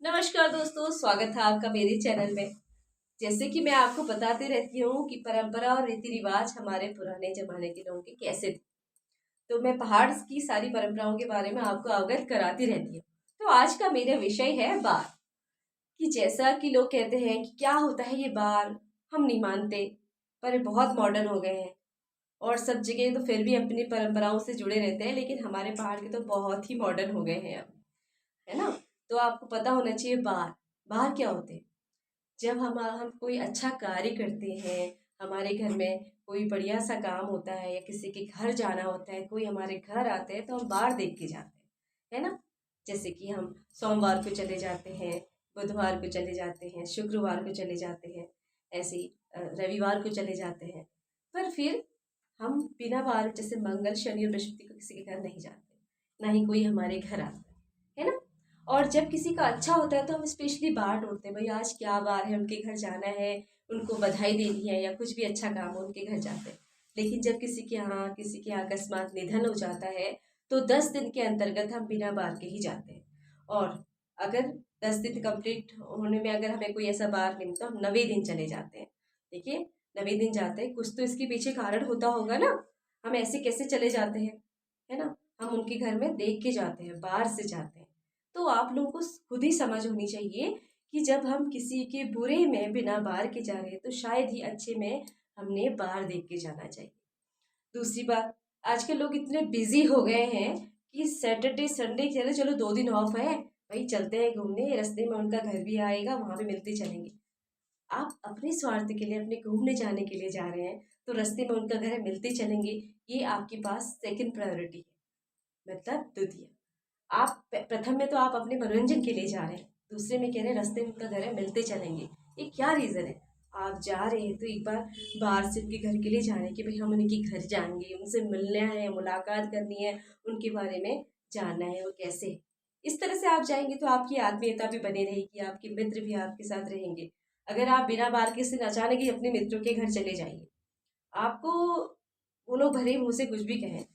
नमस्कार दोस्तों, स्वागत है आपका मेरे चैनल में। जैसे कि मैं आपको बताती रहती हूँ कि परंपरा और रीति रिवाज हमारे पुराने जमाने के लोगों के कैसे थे, तो मैं पहाड़ की सारी परंपराओं के बारे में आपको अवगत कराती रहती हूँ। तो आज का मेरा विषय है बार। कि जैसा कि लोग कहते हैं कि क्या होता है ये बार, हम नहीं मानते, पर ये बहुत मॉडर्न हो गए हैं और सब जगह तो फिर भी अपनी परंपराओं से जुड़े रहते हैं, लेकिन हमारे पहाड़ के तो बहुत ही मॉडर्न हो गए हैं अब, है ना। तो आपको पता होना चाहिए बार। बार क्या होते हैं? जब हम कोई अच्छा कार्य करते हैं, हमारे घर में कोई बढ़िया सा काम होता है या किसी के घर जाना होता है, कोई हमारे घर आते हैं तो हम बाहर देख के जाते हैं, है ना। जैसे कि हम सोमवार को चले जाते हैं, बुधवार को चले जाते हैं, शुक्रवार को चले जाते हैं, ऐसे ही रविवार को चले जाते हैं। पर फिर हम बिना बार, जैसे मंगल शनि और बृहस्पति को किसी के घर नहीं जाते, ना ही कोई हमारे घर आता है ना। और जब किसी का अच्छा होता है तो हम स्पेशली बाहर ढूंढते हैं, भाई आज क्या बार है, उनके घर जाना है, उनको बधाई देनी है या कुछ भी अच्छा काम हो, उनके घर जाते हैं। लेकिन जब किसी के यहाँ अकस्मात निधन हो जाता है तो 10 दिन के अंतर्गत हम बिना बार के ही जाते हैं। और अगर 10 दिन कंप्लीट होने में अगर हमें कोई ऐसा बार नहीं मिलता, हम 9वें दिन चले जाते हैं। देखिए, 9वें दिन जाते हैं, कुछ तो इसके पीछे कारण होता होगा ना। हम ऐसे कैसे चले जाते हैं, है ना। हम उनके घर में देख के जाते हैं, बाहर से जाते हैं। तो आप लोगों को खुद ही समझ होनी चाहिए कि जब हम किसी के बुरे में बिना बार के जा रहे हैं तो शायद ही अच्छे में हमने बाहर देख के जाना चाहिए। दूसरी बात, आजकल लोग इतने बिजी हो गए हैं कि सैटरडे संडे चलो चलो 2 दिन ऑफ है, भाई चलते हैं घूमने, रास्ते में उनका घर भी आएगा, वहां भी मिलते चलेंगे। आप अपने स्वार्थ के लिए, अपने घूमने जाने के लिए जा रहे हैं, तो रास्ते में उनका घर है, मिलते चलेंगे, ये आपके पास सेकंड प्रायोरिटी है, मतलब द्वितीय। आप प्रथम में तो आप अपने मनोरंजन के लिए जा रहे हैं, दूसरे में कह रहे हैं रास्ते में उनका घर है, मिलते चलेंगे। ये क्या रीज़न है? आप जा रहे हैं तो एक बार बाहर से उनके घर के लिए जा रहे हैं कि भाई हम उनके घर जाएंगे, उनसे मिलना है, मुलाकात करनी है, उनके बारे में जानना है वो कैसे है। इस तरह से आप जाएंगे तो आपकी आत्मीयता भी बनी रहेगी, आपके मित्र भी आपके साथ रहेंगे। अगर आप बिना बार के से अचानक ही अपने मित्रों के घर चले जाइए, आपको वो लोग भरे मुंह से कुछ भी कहें,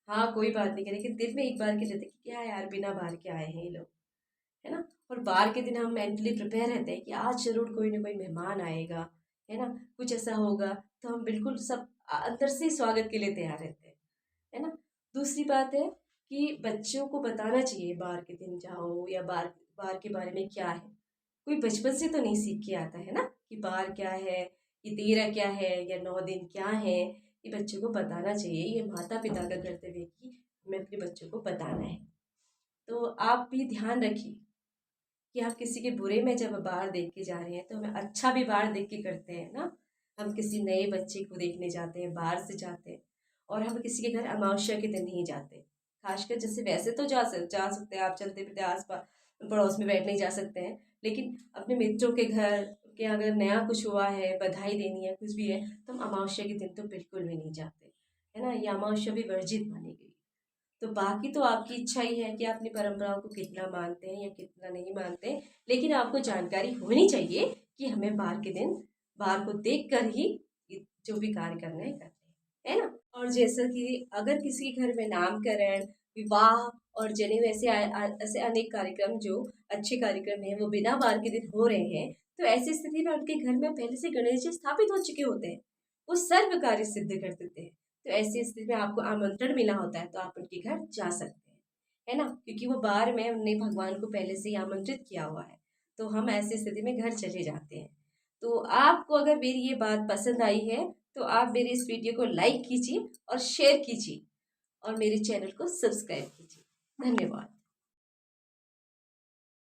हाँ कोई बात नहीं करे, लेकिन दिल में एक बार के रहते कि क्या यार बिना बार के आए हैं ये लोग, है ना। और बार के दिन हम मेंटली प्रिपेयर रहते हैं कि आज जरूर कोई ना कोई मेहमान आएगा, है ना, कुछ ऐसा होगा, तो हम बिल्कुल सब अंदर से ही स्वागत के लिए तैयार रहते हैं, है ना। दूसरी बात है कि बच्चों को बताना चाहिए बार के दिन जाओ, या बार बार के बारे में क्या है। कोई बचपन से तो नहीं सीख के आता है ना कि बार क्या है, ये तेरह क्या है, या 9 दिन क्या है। ये बच्चों को बताना चाहिए, ये माता पिता का कर्तव्य है कि हमें अपने बच्चों को बताना है। तो आप भी ध्यान रखिए कि आप किसी के बुरे में जब बाहर देख के जा रहे हैं तो हमें अच्छा भी बाहर देख के करते हैं ना। हम किसी नए बच्चे को देखने जाते हैं, बाहर से जाते हैं। और हम किसी के घर अमावस्या के दिन नहीं जाते, खासकर जैसे वैसे तो जा सकते हैं, आप चलते फिरते आस पास पड़ोस में बैठने जा सकते हैं, लेकिन अपने मित्रों के घर के अगर नया कुछ हुआ है, बधाई देनी है, कुछ भी है, तो हम अमावस्या के दिन तो बिल्कुल भी नहीं जाते, है ना। ये अमावस्या भी वर्जित मानी गई। तो बाकी तो आपकी इच्छा ही है कि आप अपनी परंपराओं को कितना मानते हैं या कितना नहीं मानते, लेकिन आपको जानकारी होनी चाहिए कि हमें बाहर के दिन बाहर को देख कर ही जो भी कार्य करना है करते हैं, है ना। और जैसा कि अगर किसी के घर में नामकरण, विवाह और जनेऊ ऐसे ऐसे अनेक कार्यक्रम, जो अच्छे कार्यक्रम हैं, वो बिना बार के दिन हो रहे हैं, तो ऐसी स्थिति में उनके घर में पहले से गणेश जी स्थापित हो चुके होते हैं, वो सर्व कार्य सिद्ध कर देते हैं। तो ऐसी स्थिति में आपको आमंत्रण मिला होता है तो आप उनके घर जा सकते हैं, है ना, क्योंकि वो बार में उनने भगवान को पहले से ही आमंत्रित किया हुआ है। तो हम ऐसी स्थिति में घर चले जाते हैं। तो आपको अगर मेरी ये बात पसंद आई है तो आप मेरे इस वीडियो को लाइक कीजिए और शेयर कीजिए और मेरे चैनल को सब्सक्राइब कीजिए। धन्यवाद।